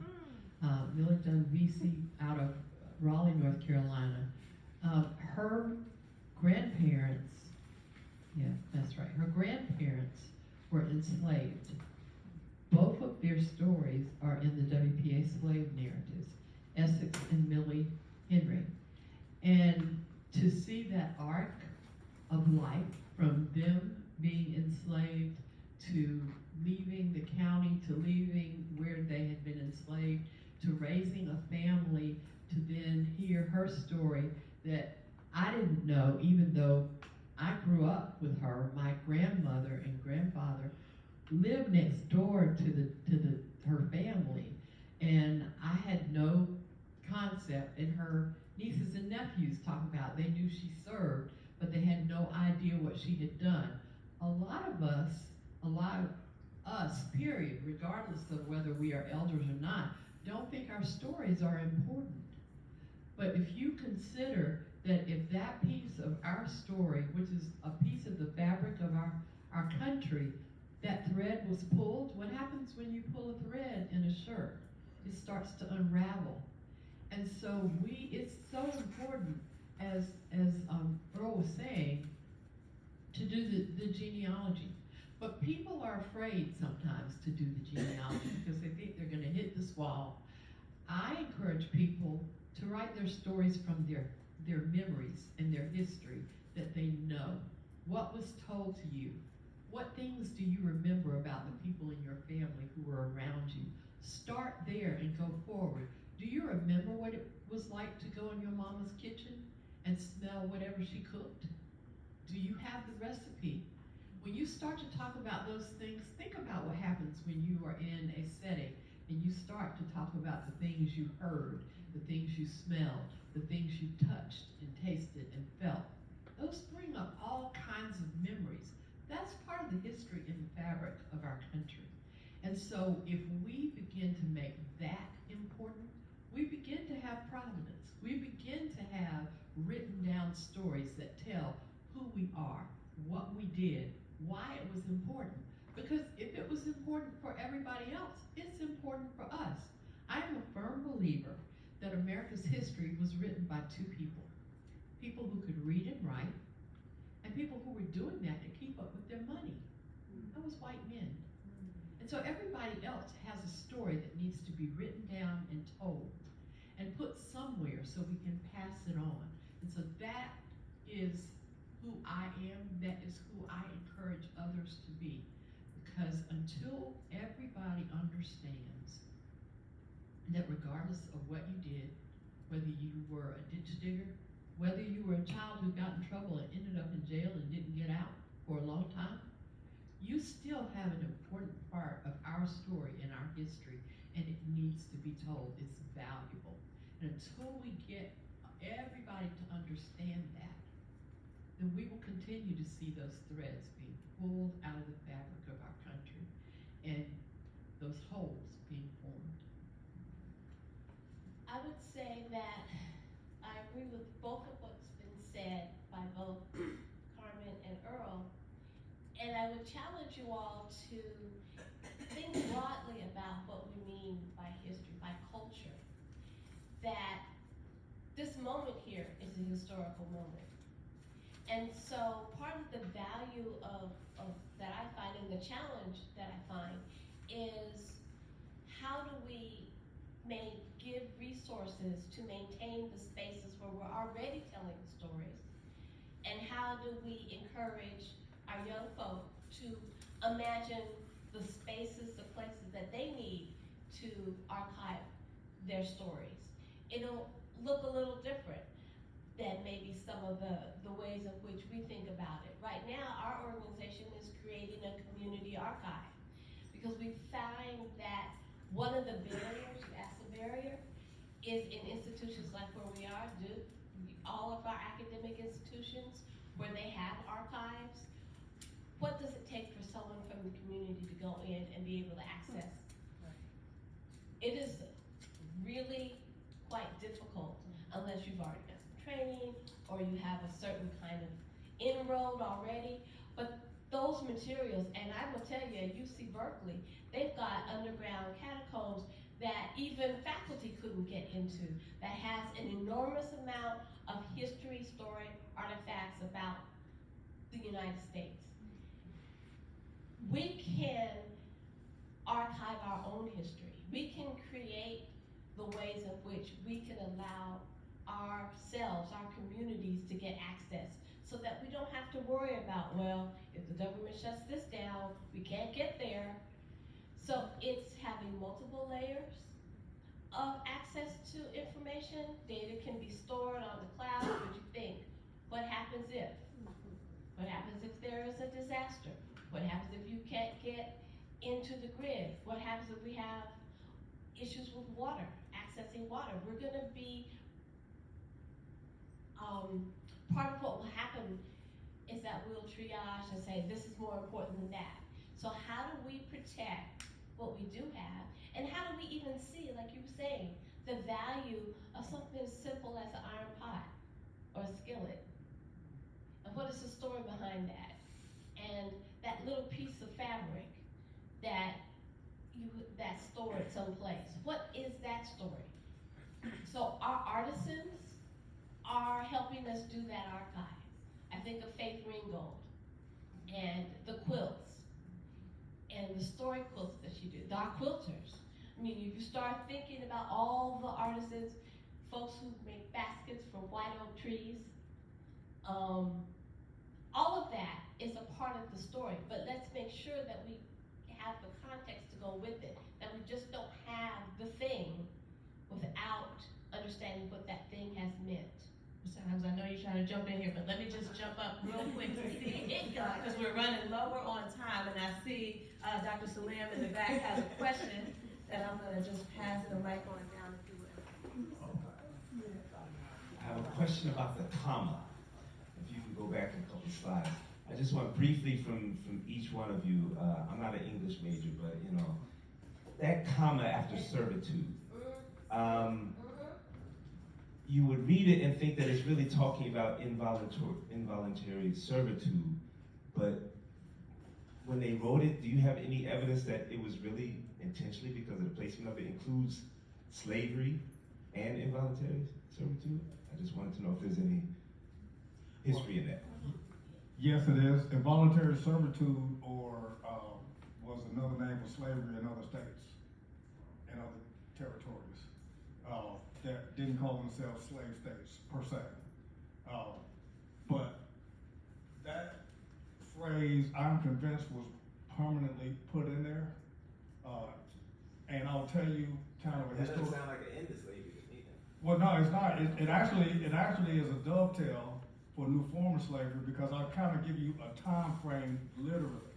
Millie Dunn Vesey out of Raleigh, North Carolina. Her grandparents, yeah, that's right, her grandparents were enslaved. Both of their stories are in the WPA slave narratives, Essex and Millie Henry. And to see that arc of life from them being enslaved to leaving the county, to leaving where they had been enslaved, to raising a family, to then hear her story that I didn't know, even though I grew up with her. My grandmother and grandfather lived next door to her family, and I had no concept. And her nieces and nephews talk about, they knew she served, but they had no idea what she had done. A lot of us, period, regardless of whether we are elders or not, don't think our stories are important. But if you consider that if that piece of our story, which is a piece of the fabric of our country, that thread was pulled, what happens when you pull a thread in a shirt? It starts to unravel. And so it's so important, as Earl was saying, to do the genealogy. But people are afraid sometimes to do the genealogy because they think they're going to hit this wall. I encourage people to write their stories from their memories and their history that they know. What was told to you? What things do you remember about the people in your family who were around you? Start there and go forward. Do you remember what it was like to go in your mama's kitchen and smell whatever she cooked? Do you have the recipe? When you start to talk about those things, think about what happens when you are in a setting and you start to talk about the things you heard, the things you smelled, the things you touched and tasted and felt. those bring up all kinds of memories. That's part of the history and the fabric of our country. And so if we begin to make that important, we begin to have provenance. We begin to have written down stories that tell who we are, what we did, why it was important. Because if it was important for everybody else, it's important for us. I am a firm believer that America's history was written by two people. People who could read and write, and people who were doing that to keep up with their money. That was white men. And so everybody else has a story that needs to be written down and told and put somewhere so we can pass it on. And so that is who I am, that is who I encourage others to be. Because until everybody understands that regardless of what you did, whether you were a ditch digger, whether you were a child who got in trouble and ended up in jail and didn't get out for a long time, you still have an important part of our story and our history, and it needs to be told. It's valuable. And until we get everybody to understand that, then we will continue to see those threads being pulled out of the fabric of our country and those holes being formed. I would say that I agree with both of what's been said by both Carmen and Earl, and I would challenge you all to think broadly about what we mean by history, by culture. That this moment here is a historical moment. And so part of the value of that I find, and the challenge that I find, is how do we give resources to maintain the spaces where we're already telling stories, and how do we encourage our young folk to imagine the spaces, the places that they need to archive their stories. It'll look a little different than maybe some of the ways in which we think about it. Right now, our organization is creating a community archive because we find that one of the barriers, you asked the barrier, is in institutions like where we are, Duke, all of our academic institutions where they have archives. What does it take for someone from the community to go in and be able to access? It is really quite difficult unless you've already done some training or you have a certain kind of inroad already. But those materials, and I will tell you, at UC Berkeley, they've got underground catacombs that even faculty couldn't get into, that has an enormous amount of history, story, artifacts about the United States. We can archive our own history. We can create the ways in which we can allow ourselves, our communities, to get access so that we don't have to worry about, well, if the government shuts this down, we can't get there. So it's having multiple layers of access to information. Data can be stored on the cloud, but you think, what happens if? What happens if there is a disaster? What happens if you can't get into the grid? What happens if we have issues with water, accessing water? We're gonna be, part of what will happen is that we'll triage and say, this is more important than that. So how do we protect what we do have? And how do we even see, like you were saying, the value of something as simple as an iron pot or a skillet? And what is the story behind that? And that little piece of fabric that's stored someplace. What is that story? So our artisans are helping us do that archive. I think of Faith Ringgold and the quilts and the story quilts that she did, our quilters. I mean, if you start thinking about all the artisans, folks who make baskets from white oak trees, all of that is a part of the story, but let's make sure that we have the context to go with it, that we just don't have the thing without understanding what that thing has meant. Mr. Ijames, I know you're trying to jump in here, but let me just jump up real quick to see, because we're running lower on time, and I see Dr. Salam in the back has a question that I'm gonna just pass the mic on down if you will. I have a question about the comma. If you can go back a couple slides. I just want briefly from each one of you, I'm not an English major, but you know, that comma after servitude, you would read it and think that it's really talking about involuntary servitude, but when they wrote it, do you have any evidence that it was really intentionally, because of the placement of it, includes slavery and involuntary servitude? I just wanted to know if there's any history in that. Yes, it is. Involuntary servitude, or was another name for slavery in other states and other territories that didn't call themselves slave states per se. But that phrase, I'm convinced, was permanently put in there. And I'll tell you kind of a That doesn't history. sound like an end to slavery to me then. Well, no, it's not. It actually is a dovetail for new form of slavery, because I'll kind of give you a time frame literally.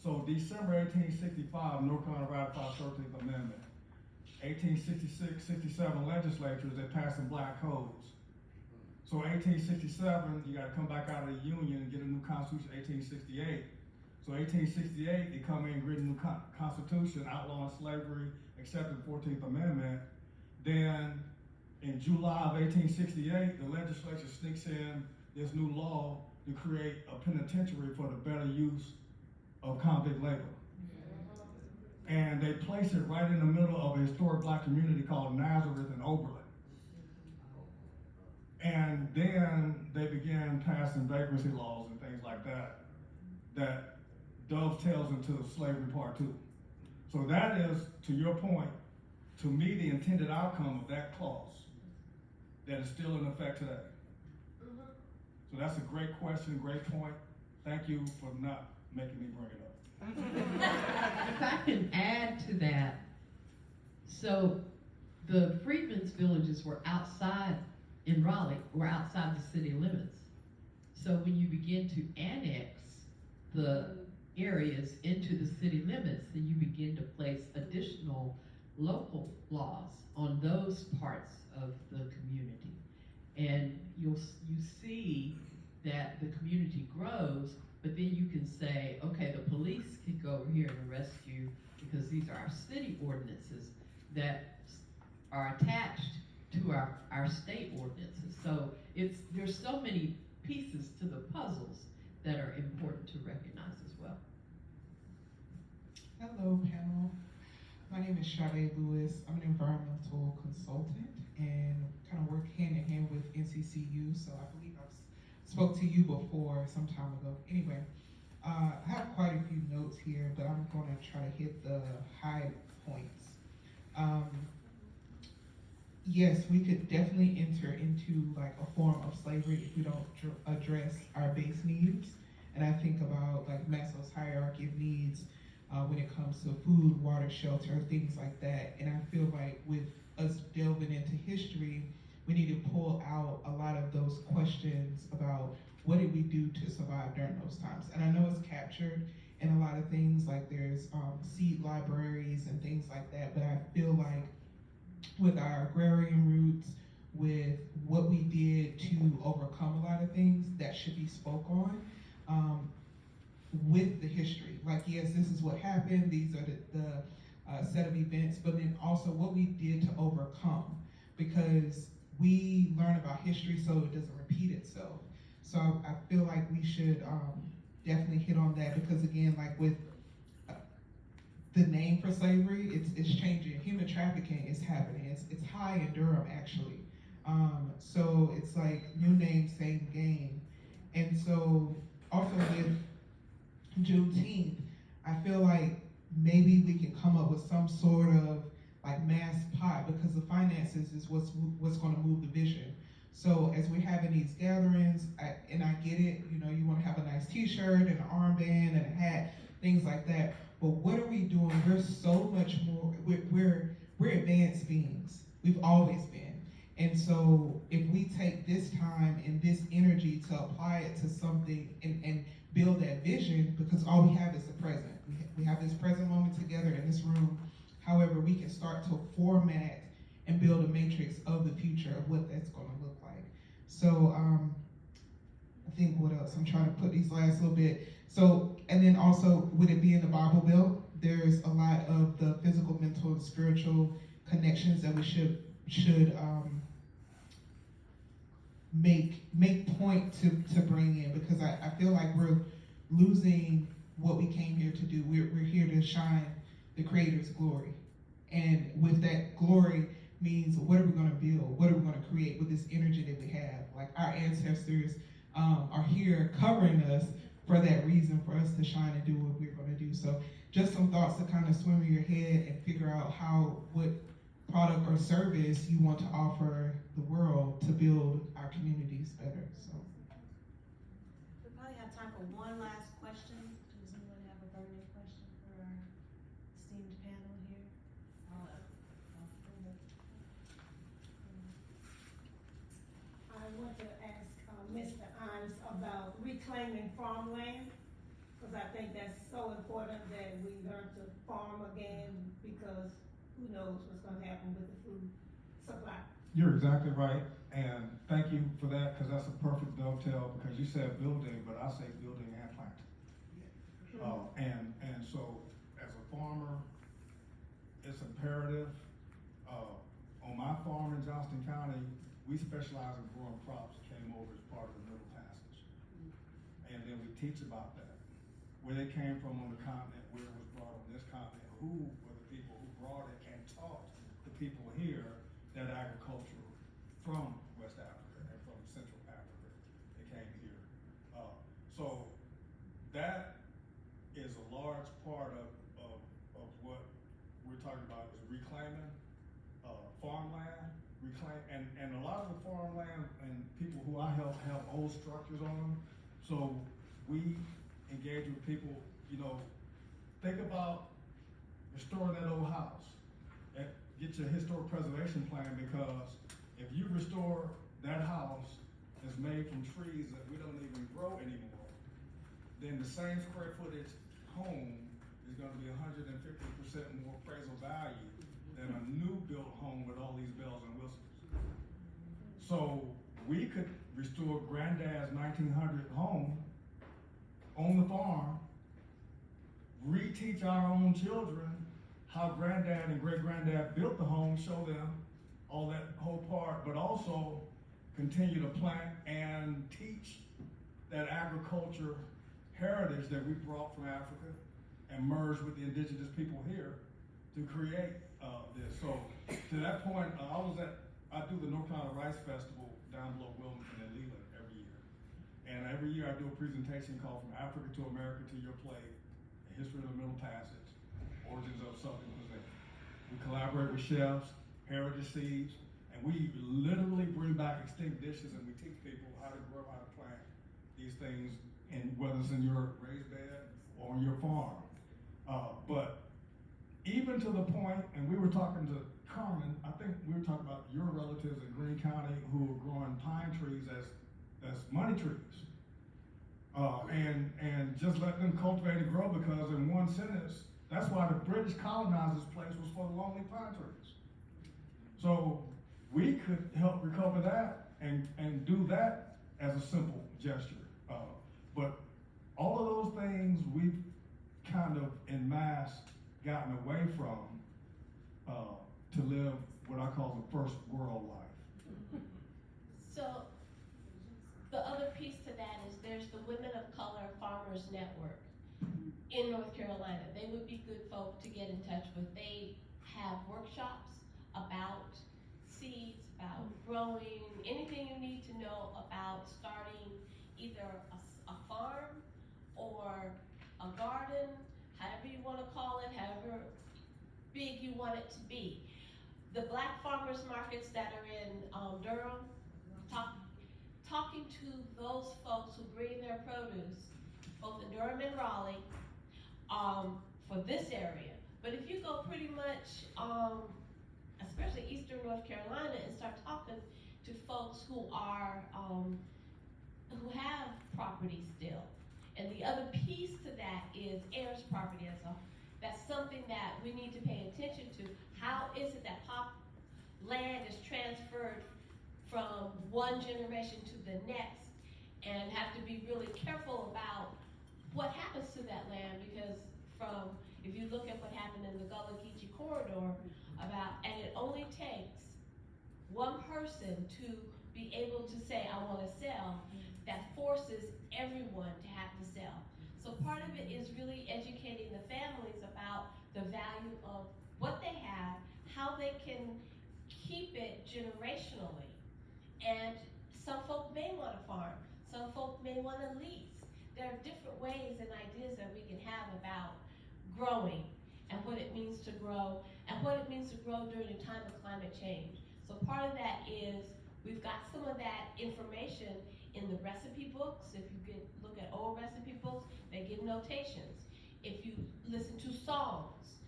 So December 1865, North Carolina ratified 13th Amendment. 1866-67 legislatures, they passed some black codes. So 1867, you got to come back out of the Union and get a new Constitution. 1868. So 1868, they come in, written new Constitution, outlawing slavery, accepting the 14th Amendment. Then in July of 1868, the legislature sneaks in this new law to create a penitentiary for the better use of convict labor. And they place it right in the middle of a historic black community called Nazareth and Oberlin. And then they began passing vagrancy laws and things like that, that dovetails into slavery part two. So that is, to your point, to me, the intended outcome of that clause that is still in effect today. So that's a great question, great point. Thank you for not making me bring it up. If I can add to that, so the freedmen's villages were outside in Raleigh, were outside the city limits. So when you begin to annex the areas into the city limits, then you begin to place additional local laws on those parts of the community. And you see that the community grows, but then you can say, okay, the police can go over here and arrest you because these are our city ordinances that are attached to our state ordinances. So there's so many pieces to the puzzles that are important to recognize as well. Hello, panel. My name is Sade Lewis. I'm an environmental consultant and kind of work hand in hand with NCCU. So I believe I've spoke to you before some time ago. Anyway, I have quite a few notes here, but I'm going to try to hit the high points. Yes, we could definitely enter into like a form of slavery if we don't address our base needs. And I think about like Maslow's hierarchy of needs when it comes to food, water, shelter, things like that. And I feel like with us delving into history, we need to pull out a lot of those questions about what did we do to survive during those times. And I know it's captured in a lot of things, like there's seed libraries and things like that, but I feel like with our agrarian roots, with what we did to overcome a lot of things, that should be spoke on with the history. Like, yes, this is what happened, these are the set of events, but then also what we did to overcome, because we learn about history so it doesn't repeat itself. So I feel like we should definitely hit on that, because again, like with the name for slavery, it's changing. Human trafficking is happening. It's high in Durham, actually. So it's like new name, same game. And so also with Juneteenth, I feel like maybe we can come up with some sort of like mass pot, because the finances is what's going to move the vision. So as we're having these gatherings, and I get it, you know, you want to have a nice t-shirt and an armband and a hat, things like that. But what are we doing? We're so much more, we're advanced beings. We've always been. And so if we take this time and this energy to apply it to something and build that vision, because all we have is the present. We have this present moment together in this room. However, we can start to format and build a matrix of the future of what that's going to look like. So I think what else? I'm trying to put these last little bit. So, and then also with it being the Bible Belt, there's a lot of the physical, mental, and spiritual connections that we should make point to bring in, because I feel like we're losing what we came here to do. We're here to shine the Creator's glory. And with that glory means, what are we going to build? What are we going to create with this energy that we have? Like, our ancestors are here covering us for that reason, for us to shine and do what we're going to do. So just some thoughts to kind of swim in your head and figure out what product or service you want to offer the world to build our communities better. So We probably have time for one last question. Does anyone have a burning question for our esteemed panel here? I want to ask Mr. Ijames about reclaiming farmland, because I think that's so important that we learn to farm again, because who knows what's going to happen with the food supply. You're exactly right, and thank you for that, because that's a perfect dovetail, because you said building, but I say building and planting. And so, as a farmer, it's imperative. On my farm in Johnston County, we specialize in growing crops that came over as part of the Middle Passage. And then we teach about that. Where they came from on the continent, where it was brought on this continent, who were the people who brought it and taught the people here that agriculture from West Africa and from Central Africa that came here. So that is a large part of what we're talking about, is reclaiming farmland, and a lot of the farmland and people who I help have old structures on them. So we engage with people, think about restoring that old house. Get your historic preservation plan, because if you restore that house that's made from trees that we don't even grow anymore, then the same square footage home is going to be 150% more appraisal value than a new built home with all these bells and whistles. So we could restore Granddad's 1900 home on the farm, reteach our own children how Granddad and great-granddad built the home, show them all that whole part, but also continue to plant and teach that agriculture heritage that we brought from Africa and merged with the indigenous people here to create this. So to that point, I do the North Carolina Rice Festival down below Wilmington and Leland every year. And every year I do a presentation called From Africa to America to Your Plate, A History of the Middle Passage, Origins of Southern Cuisine. We collaborate with chefs, heritage seeds, and we literally bring back extinct dishes, and we teach people how to grow, how to plant these things, and whether it's in your raised bed or on your farm. But even to the point, and we were talking to Carmen, I think we were talking about your relatives in Greene County who are growing pine trees as money trees. And just let them cultivate and grow, because in one sentence, that's why the British colonized this place, was for the lonely pine trees. So we could help recover that and do that as a simple gesture. But all of those things we've kind of en masse gotten away from to live what I call the first world life. So the other piece to that is there's the Women of Color Farmers Network in North Carolina. They would be good folk to get in touch with. They have workshops about seeds, about growing, anything you need to know about starting either a farm or a garden, however you want to call it, however big you want it to be. The black farmers markets that are in Durham, talking to those folks who bring their produce, both in Durham and Raleigh, for this area. But if you go pretty much, especially Eastern North Carolina, and start talking to folks who are, who have property still. And the other piece to that is heirs property as well. That's something that we need to pay attention to. How is it that land is transferred from one generation to the next? and have to be really careful about what happens to that land, because if you look at what happened in the Gullah Geechee corridor and it only takes one person to be able to say, I want to sell, that forces everyone to have to sell. So part of it is really educating the families about the value of what they have, how they can keep it generationally. And some folk may want to farm, some folk may want to lease. There are different ways and ideas that we can have about growing and what it means to grow and what it means to grow during a time of climate change. So part of that is we've got some of that information in the recipe books. If you look at old recipe books, they give notations. If you listen to songs,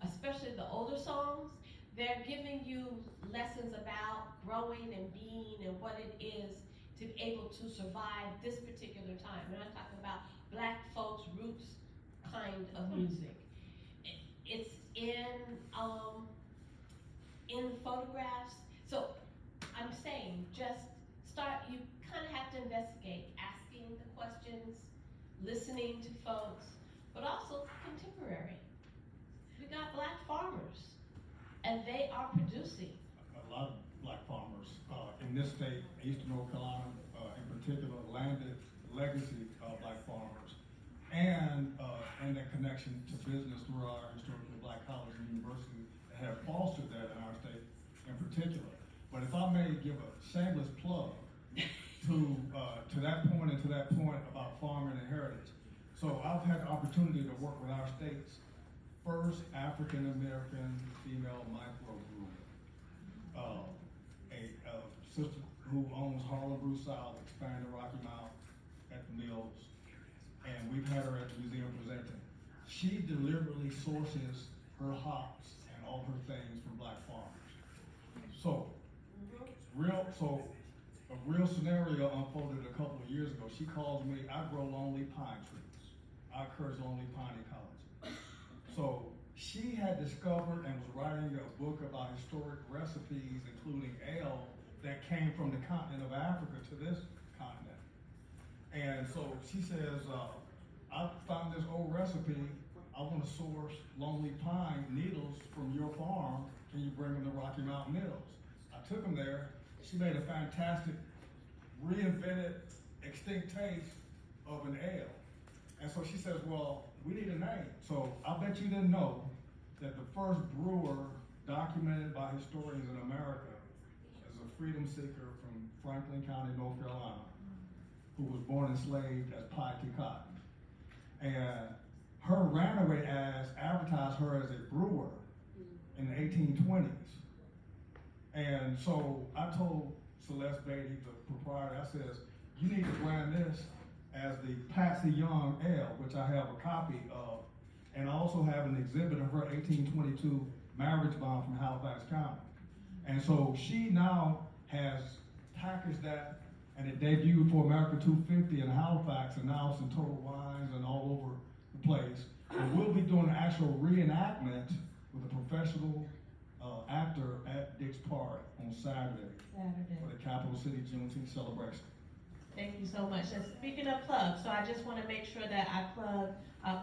especially the older songs, they're giving you lessons about growing and being and what it is to be able to survive this particular time. We're not talking about black folks' roots kind of music. It's in photographs. So I'm saying just start, you kind of have to investigate, asking the questions, listening to folks, but also contemporary. We got black farmers, and they are producing. A lot of black farmers in this state, Eastern North Carolina in particular, landed legacy black farmers, and that connection to business through our historically black colleges and universities that have fostered that in our state in particular. But if I may give a shameless plug to that point and to that point about farming and heritage. So I've had the opportunity to work with our state's first African American female microbrewer, a sister who owns Harlem Brew South, expanded Rocky Mount at the mills, and we've had her at the museum presenting. She deliberately sources her hops and all her things from black farmers. So, a real scenario unfolded a couple of years ago. She calls me, I grow lonely pine trees. I encourage lonely pine ecology. So she had discovered and was writing a book about historic recipes, including ale, that came from the continent of Africa to this continent. And so she says, I found this old recipe. I want to source lonely pine needles from your farm. Can you bring them to Rocky Mountain Mills? I took them there. She made a fantastic, reinvented, extinct taste of an ale. And so she says, well, we need a name. So I bet you didn't know that the first brewer documented by historians in America is a freedom seeker from Franklin County, North Carolina, who was born enslaved as Piety Cotton. And her runaway ads advertised her as a brewer in the 1820s. And so I told Celeste Beatty, the proprietor, I says, you need to brand this as the Patsy Young Ale, which I have a copy of, and I also have an exhibit of her 1822 marriage bond from Halifax County. And so she now has packaged that, and it debuted for America 250 in Halifax, and now it's in Total Wines and all over the place. And we'll be doing an actual reenactment with a professional actor at Dick's Park on Saturday for the Capital City Juneteenth celebration. Thank you so much. And speaking of plugs, so I just want to make sure that I plug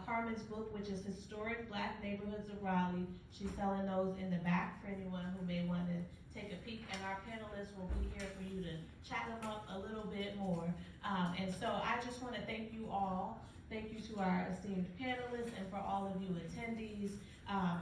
Carmen's book, which is Historic Black Neighborhoods of Raleigh. She's selling those in the back for anyone who may want to take a peek, and our panelists will be here for you to chat them up a little bit more. And so I just want to thank you all. Thank you to our esteemed panelists and for all of you attendees.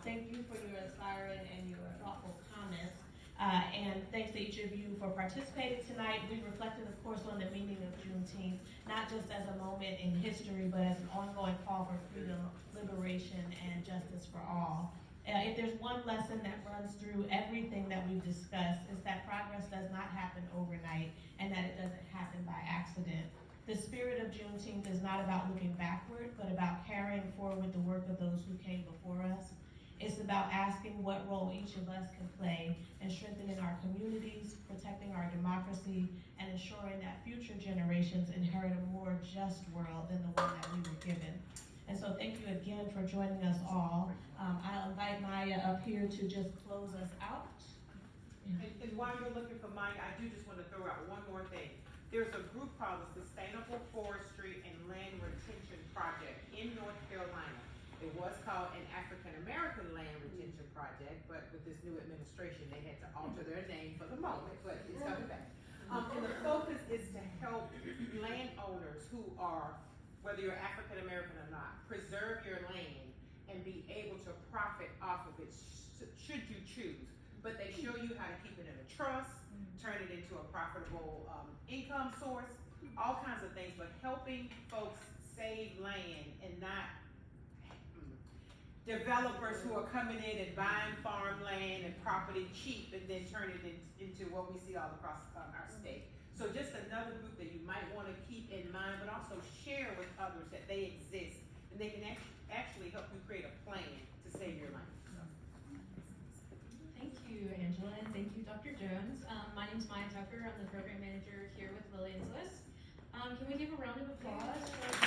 Thank you for your inspiring and your thoughtful comments. And thanks to each of you for participating tonight. We reflected, of course, on the meaning of Juneteenth, not just as a moment in history, but as an ongoing call for freedom, liberation, and justice for all. If there's one lesson that runs through everything that we've discussed, is that progress does not happen overnight and that it doesn't happen by accident. The spirit of Juneteenth is not about looking backward, but about carrying forward the work of those who came before us. It's about asking what role each of us can play in strengthening our communities, protecting our democracy, and ensuring that future generations inherit a more just world than the one that we were given. And so thank you again for joining us all. I'll invite Maya up here to just close us out. And while you're looking for Maya, I do just want to throw out one more thing. there's a group called the Sustainable Forestry and Land Retention Project in North Carolina. It was called an African American Land Retention Project, but with this new administration, they had to alter their name for the moment, but it's coming back. And the focus is to help landowners who are, whether you're African American or not, preserve your land and be able to profit off of it should you choose. But they show you how to keep it in a trust, turn it into a profitable income source, all kinds of things, but helping folks save land and not developers who are coming in and buying farmland and property cheap and then turning it into what we see all across our state. So just another group that you might want to keep in mind, but also share with others that they exist and they can actually help you create a plan to save your life. Thank you, Angela, and thank you, Dr. Jones. My name's Maya Tucker. I'm the program manager here with Lillian Swiss. Can we give a round of applause for